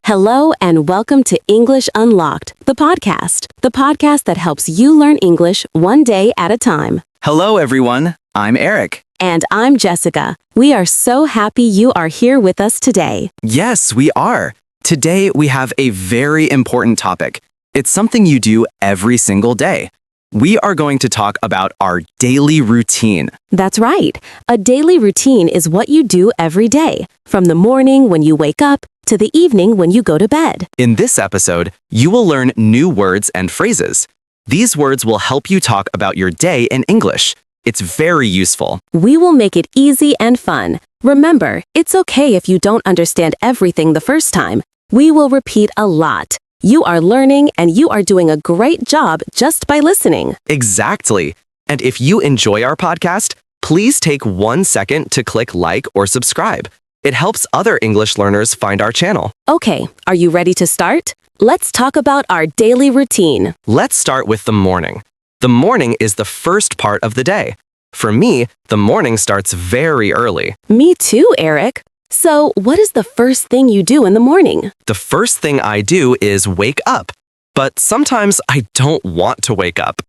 Hello and welcome to English Unlocked, the podcast that helps you learn English one day at a time. Hello, everyone. I'm Eric. And I'm Jessica. We are so happy you are here with us today. Yes, we are. Today, we have a very important topic. It's something you do every single day. We are going to talk about our daily routine. That's right. A daily routine is what you do every day, from the morning when you wake up to the evening when you go to bed. In this episode, you will learn new words and phrases. These words will help you talk about your day in English. It's very useful. We will make it easy and fun. Remember, it's okay if you don't understand everything the first time. We will repeat a lot. You are learning and you are doing a great job just by listening. Exactly. And if you enjoy our podcast, please take 1 second to click like or subscribe. It helps other English learners find our channel. Okay, are you ready to start? Let's talk about our daily routine. Let's start with the morning. The morning is the first part of the day. For me, the morning starts very early. Me too, Eric. So, what is the first thing you do in the morning? The first thing I do is wake up. But sometimes I don't want to wake up.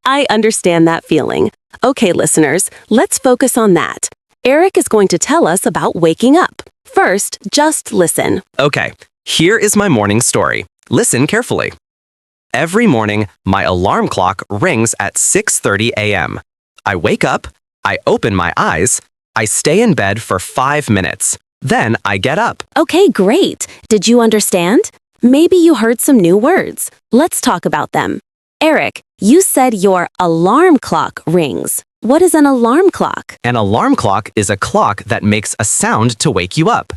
I understand that feeling. Okay, listeners, let's focus on that. Eric is going to tell us about waking up. First, just listen. Okay, here is my morning story. Listen carefully. Every morning, my alarm clock rings at 6:30 a.m. I wake up, I open my eyes, I stay in bed for 5 minutes. Then I get up. Okay, great. Did you understand? Maybe you heard some new words. Let's talk about them. Eric, you said your alarm clock rings. What is an alarm clock? An alarm clock is a clock that makes a sound to wake you up.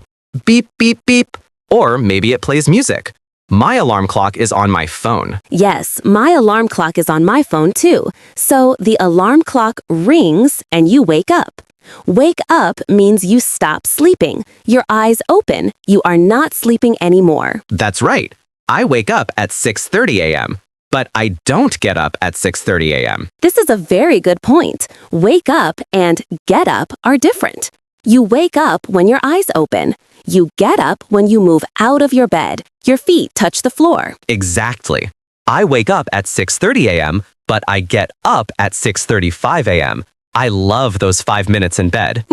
Beep, beep, beep. Or maybe it plays music. My alarm clock is on my phone. Yes, my alarm clock is on my phone too. So the alarm clock rings and you wake up. Wake up means you stop sleeping. Your eyes open. You are not sleeping anymore. That's right. I wake up at 6:30 a.m., but I don't get up at 6:30 a.m. This is a very good point. Wake up and get up are different. You wake up when your eyes open. You get up when you move out of your bed. Your feet touch the floor. Exactly. I wake up at 6:30 a.m., but I get up at 6:35 a.m. I love those 5 minutes in bed.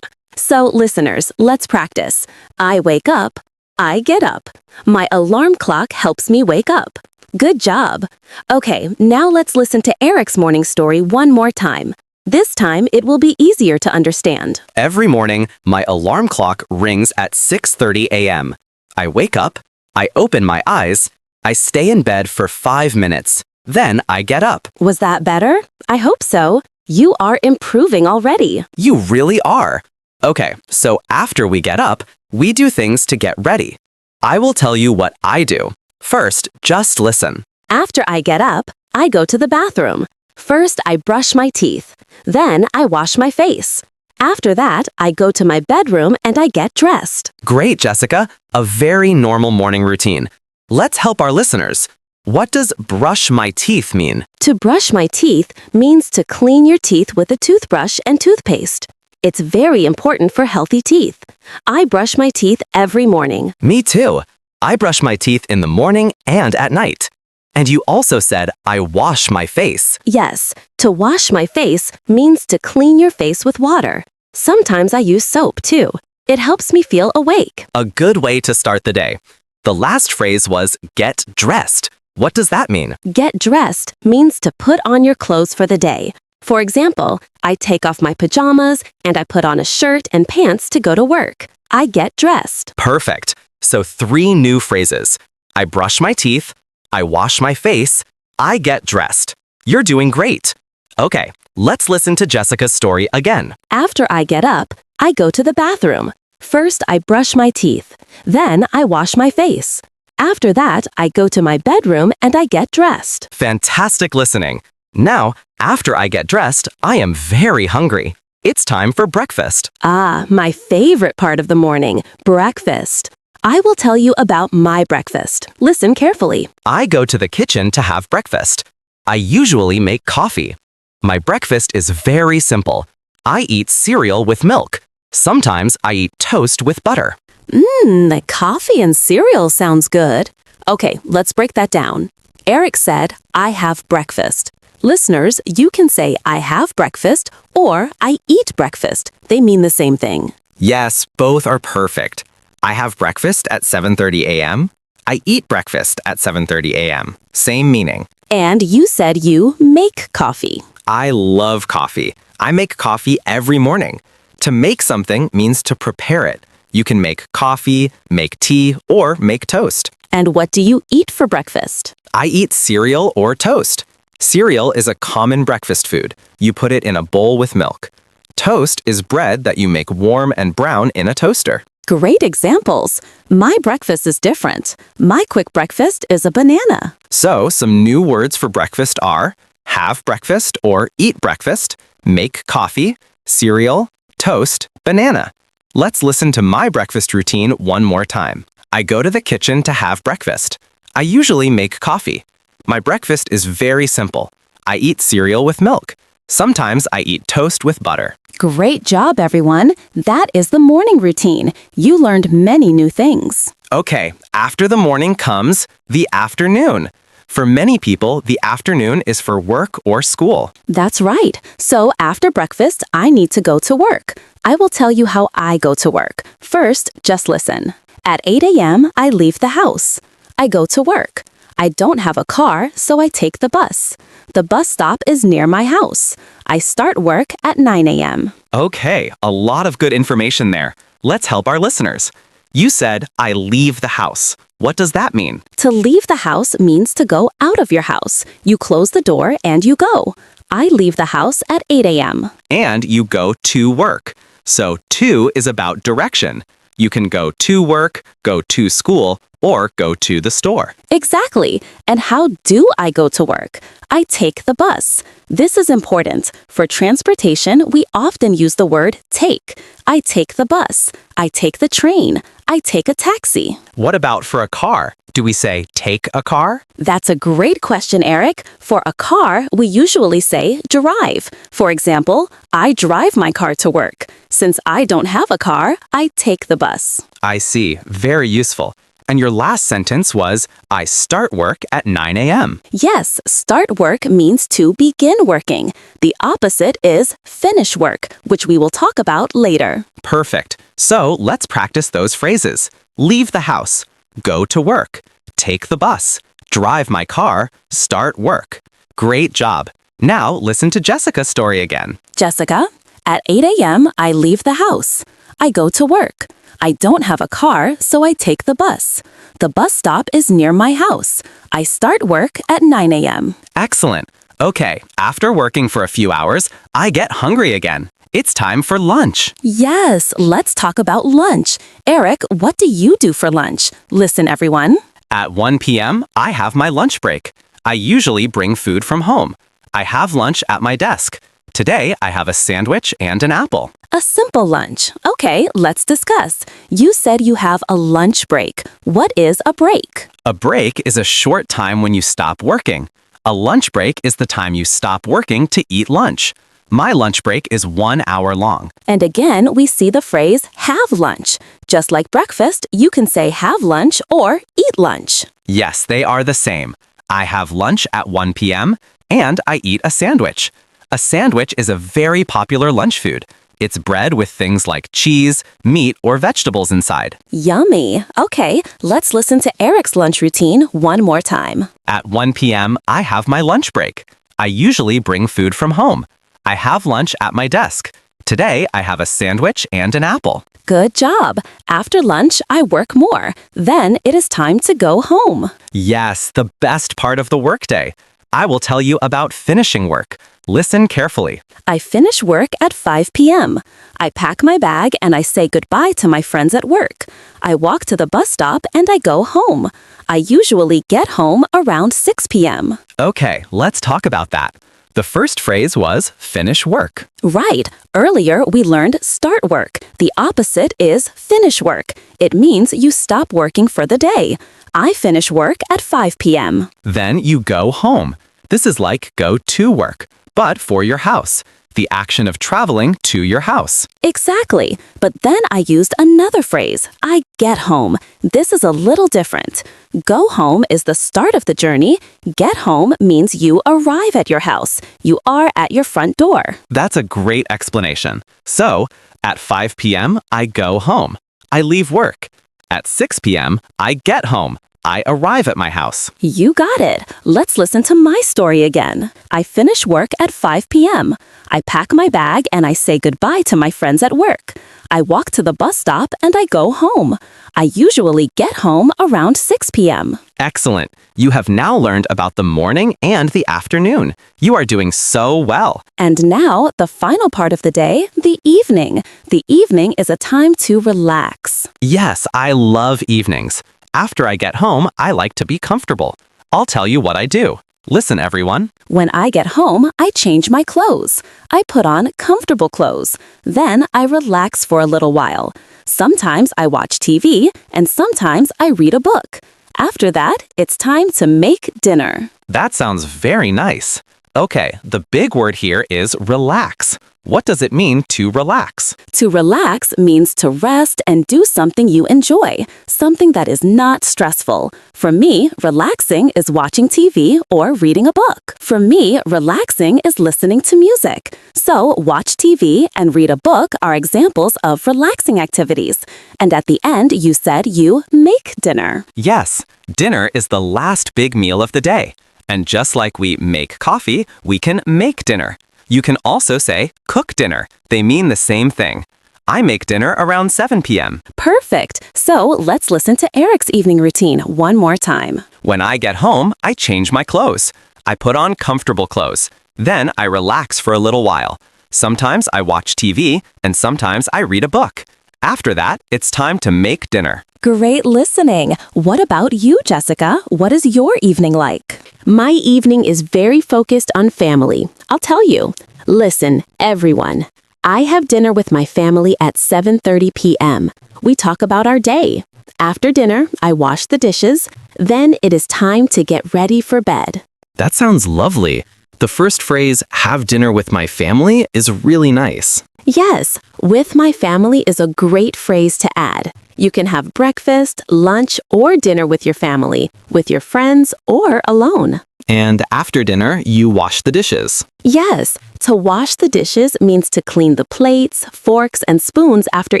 So, listeners, let's practice. I wake up. I get up. My alarm clock helps me wake up. Good job. Okay, now let's listen to Eric's morning story one more time. This time, it will be easier to understand. Every morning, my alarm clock rings at 6:30 a.m. I wake up, I open my eyes, I stay in bed for 5 minutes. Then I get up. Was that better? I hope so. You are improving already. You really are. Okay, so after we get up, we do things to get ready. I will tell you what I do. First, just listen. After I get up, I go to the bathroom. First, I brush my teeth. Then, I wash my face. After that, I go to my bedroom and I get dressed. Great, Jessica. A very normal morning routine. Let's help our listeners. What does brush my teeth mean? To brush my teeth means to clean your teeth with a toothbrush and toothpaste. It's very important for healthy teeth. I brush my teeth every morning. Me too. I brush my teeth in the morning and at night. And you also said I wash my face. Yes, to wash my face means to clean your face with water. Sometimes I use soap too. It helps me feel awake. A good way to start the day. The last phrase was get dressed. What does that mean? Get dressed means to put on your clothes for the day. For example, I take off my pajamas and I put on a shirt and pants to go to work. I get dressed. Perfect. So 3 new phrases. I brush my teeth, I wash my face, I get dressed. You're doing great. Okay, let's listen to Jessica's story again. After I get up, I go to the bathroom. First, I brush my teeth. Then, I wash my face. After that, I go to my bedroom and I get dressed. Fantastic listening. Now, after I get dressed, I am very hungry. It's time for breakfast. Ah, my favorite part of the morning, breakfast. I will tell you about my breakfast. Listen carefully. I go to the kitchen to have breakfast. I usually make coffee. My breakfast is very simple. I eat cereal with milk. Sometimes I eat toast with butter. The coffee and cereal sounds good. Okay, let's break that down. Eric said, I have breakfast. Listeners, you can say I have breakfast or I eat breakfast. They mean the same thing. Yes, both are perfect. I have breakfast at 7:30 a.m. I eat breakfast at 7:30 a.m. Same meaning. And you said you make coffee. I love coffee. I make coffee every morning. To make something means to prepare it. You can make coffee, make tea, or make toast. And what do you eat for breakfast? I eat cereal or toast. Cereal is a common breakfast food. You put it in a bowl with milk. Toast is bread that you make warm and brown in a toaster. Great examples. My breakfast is different. My quick breakfast is a banana. So, some new words for breakfast are have breakfast or eat breakfast, make coffee, cereal, toast, banana. Let's listen to my breakfast routine one more time. I go to the kitchen to have breakfast. I usually make coffee. My breakfast is very simple. I eat cereal with milk. Sometimes I eat toast with butter. Great job, everyone. That is the morning routine. You learned many new things. Okay, after the morning comes the afternoon. For many people, the afternoon is for work or school. That's right. So after breakfast, I need to go to work. I will tell you how I go to work. First, just listen. At 8 a.m., I leave the house. I go to work. I don't have a car, so I take the bus. The bus stop is near my house. I start work at 9 a.m. Okay, a lot of good information there. Let's help our listeners. You said, I leave the house. What does that mean? To leave the house means to go out of your house. You close the door and you go. I leave the house at 8 a.m. And you go to work. So to is about direction. You can go to work, go to school, or go to the store. Exactly. And how do I go to work? I take the bus. This is important. For transportation, we often use the word take. I take the bus. I take the train. I take a taxi. What about for a car? Do we say take a car? That's a great question, Eric. For a car, we usually say drive. For example, I drive my car to work. Since I don't have a car, I take the bus. I see. Very useful. And your last sentence was, I start work at 9 a.m. Yes, start work means to begin working. The opposite is finish work, which we will talk about later. Perfect. So let's practice those phrases. Leave the house. Go to work. Take the bus. Drive my car. Start work. Great job. Now listen to Jessica's story again. Jessica, at 8 a.m., I leave the house. I go to work. I don't have a car, so I take the bus. The bus stop is near my house. I start work at 9 a.m. Excellent. Okay, after working for a few hours, I get hungry again. It's time for lunch. Yes, let's talk about lunch. Eric, what do you do for lunch? Listen, everyone. At 1 p.m., I have my lunch break. I usually bring food from home. I have lunch at my desk. Today, I have a sandwich and an apple. A simple lunch. Okay, let's discuss. You said you have a lunch break. What is a break? A break is a short time when you stop working. A lunch break is the time you stop working to eat lunch. My lunch break is 1 hour long. And again, we see the phrase have lunch. Just like breakfast, you can say have lunch or eat lunch. Yes, they are the same. I have lunch at 1 p.m. and I eat a sandwich. A sandwich is a very popular lunch food. It's bread with things like cheese, meat, or vegetables inside. Yummy. Okay, let's listen to Eric's lunch routine one more time. At 1 p.m., I have my lunch break. I usually bring food from home. I have lunch at my desk. Today, I have a sandwich and an apple. Good job. After lunch, I work more. Then it is time to go home. Yes, the best part of the workday. I will tell you about finishing work. Listen carefully. I finish work at 5 p.m. I pack my bag and I say goodbye to my friends at work. I walk to the bus stop and I go home. I usually get home around 6 p.m. Okay, let's talk about that. The first phrase was finish work. Right. Earlier, we learned start work. The opposite is finish work. It means you stop working for the day. I finish work at 5 p.m. Then you go home. This is like go to work, but for your house. the action of traveling to your house. Exactly. But then I used another phrase, I get home. This is a little different. Go home is the start of the journey. Get home means you arrive at your house. You are at your front door. That's a great explanation. So, at 5 p.m., I go home. I leave work. At 6 p.m., I get home. I arrive at my house. You got it. Let's listen to my story again. I finish work at 5 p.m. I pack my bag and I say goodbye to my friends at work. I walk to the bus stop and I go home. I usually get home around 6 p.m. Excellent. You have now learned about the morning and the afternoon. You are doing so well. And now, the final part of the day, the evening. The evening is a time to relax. Yes, I love evenings. After I get home, I like to be comfortable. I'll tell you what I do. Listen, everyone. When I get home, I change my clothes. I put on comfortable clothes. Then I relax for a little while. Sometimes I watch TV, and sometimes I read a book. After that, it's time to make dinner. That sounds very nice. Okay, the big word here is relax. What does it mean to relax? To relax means to rest and do something you enjoy, something that is not stressful. For me, relaxing is watching TV or reading a book. For me, relaxing is listening to music. So, watch TV and read a book are examples of relaxing activities. And at the end, you said you make dinner. Yes, dinner is the last big meal of the day. And just like we make coffee, we can make dinner. You can also say cook dinner. They mean the same thing. I make dinner around 7 p.m. Perfect. So let's listen to Eric's evening routine one more time. When I get home, I change my clothes. I put on comfortable clothes. Then I relax for a little while. Sometimes I watch TV, and sometimes I read a book. After that, it's time to make dinner. Great listening. What about you, Jessica? What is your evening like? My evening is very focused on family. I'll tell you. Listen, everyone. I have dinner with my family at 7:30 p.m. We talk about our day. After dinner, I wash the dishes. Then it is time to get ready for bed. That sounds lovely. The first phrase, have dinner with my family, is really nice. Yes, with my family is a great phrase to add. You can have breakfast, lunch, or dinner with your family, with your friends, or alone. And after dinner, you wash the dishes. Yes, to wash the dishes means to clean the plates, forks, and spoons after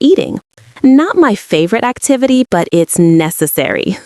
eating. Not my favorite activity, but it's necessary.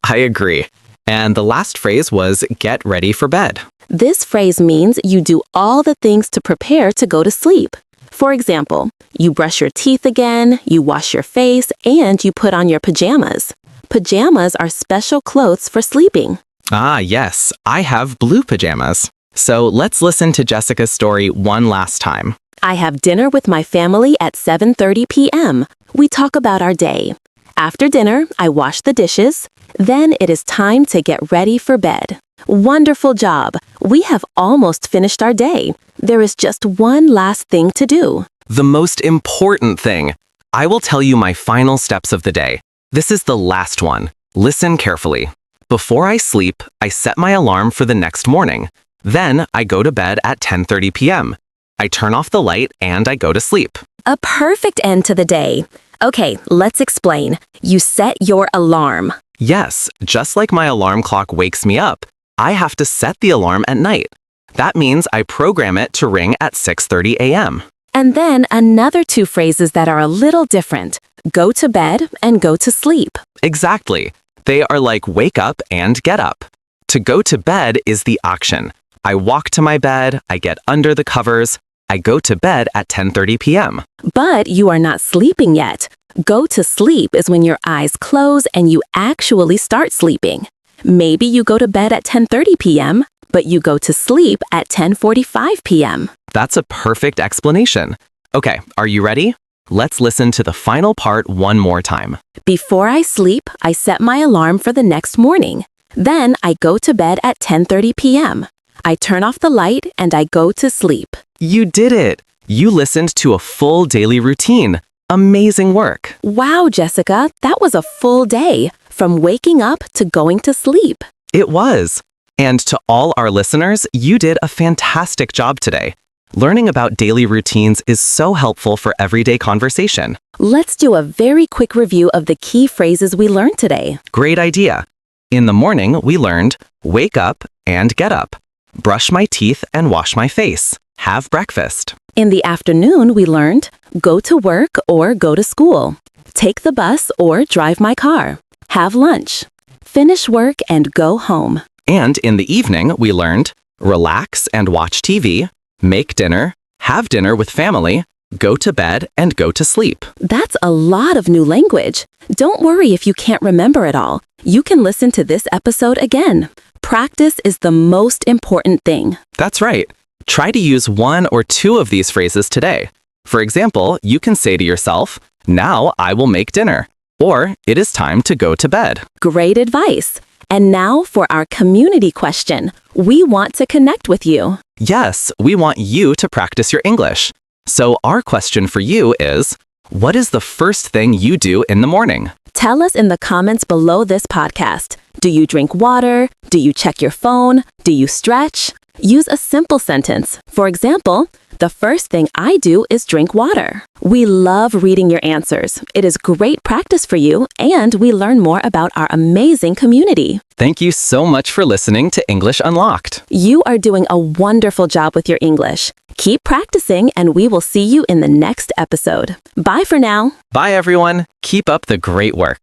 I agree. And the last phrase was get ready for bed. This phrase means you do all the things to prepare to go to sleep. For example, you brush your teeth again, you wash your face, and you put on your pajamas. Pajamas are special clothes for sleeping. Ah, yes, I have blue pajamas. So let's listen to Jessica's story one last time. I have dinner with my family at 7:30 p.m. We talk about our day. After dinner, I wash the dishes. Then it is time to get ready for bed. Wonderful job! We have almost finished our day. There is just one last thing to do. The most important thing. I will tell you my final steps of the day. This is the last one. Listen carefully. Before I sleep, I set my alarm for the next morning. Then I go to bed at 10:30 p.m. I turn off the light and I go to sleep. A perfect end to the day. Okay, let's explain. You set your alarm. Yes, just like my alarm clock wakes me up, I have to set the alarm at night. That means I program it to ring at 6:30 a.m. And then another two phrases that are a little different. Go to bed and go to sleep. Exactly. They are like wake up and get up. To go to bed is the action. I walk to my bed, I get under the covers, I go to bed at 10:30 p.m. But you are not sleeping yet. Go to sleep is when your eyes close and you actually start sleeping. Maybe you go to bed at 10:30 p.m., but you go to sleep at 10:45 p.m. That's a perfect explanation. Okay, are you ready? Let's listen to the final part one more time. Before I sleep, I set my alarm for the next morning. Then I go to bed at 10:30 p.m. I turn off the light and I go to sleep. You did it! You listened to a full daily routine. Amazing work. Wow, Jessica, that was a full day, from waking up to going to sleep. It was. And to all our listeners, you did a fantastic job today. Learning about daily routines is so helpful for everyday conversation. Let's do a very quick review of the key phrases we learned today. Great idea. In the morning, we learned wake up and get up, brush my teeth and wash my face, have breakfast. In the afternoon, we learned go to work or go to school, take the bus or drive my car, have lunch, finish work and go home. And in the evening, we learned relax and watch TV, make dinner, have dinner with family, go to bed and go to sleep. That's a lot of new language. Don't worry if you can't remember it all. You can listen to this episode again. Practice is the most important thing. That's right. Try to use one or two of these phrases today. For example, you can say to yourself, now I will make dinner, or it is time to go to bed. Great advice. And now for our community question. We want to connect with you. Yes, we want you to practice your English. So our question for you is, what is the first thing you do in the morning? Tell us in the comments below this podcast. Do you drink water? Do you check your phone? Do you stretch? Use a simple sentence. For example, the first thing I do is drink water. We love reading your answers. It is great practice for you, and we learn more about our amazing community. Thank you so much for listening to English Unlocked. You are doing a wonderful job with your English. Keep practicing, and we will see you in the next episode. Bye for now. Bye, everyone. Keep up the great work.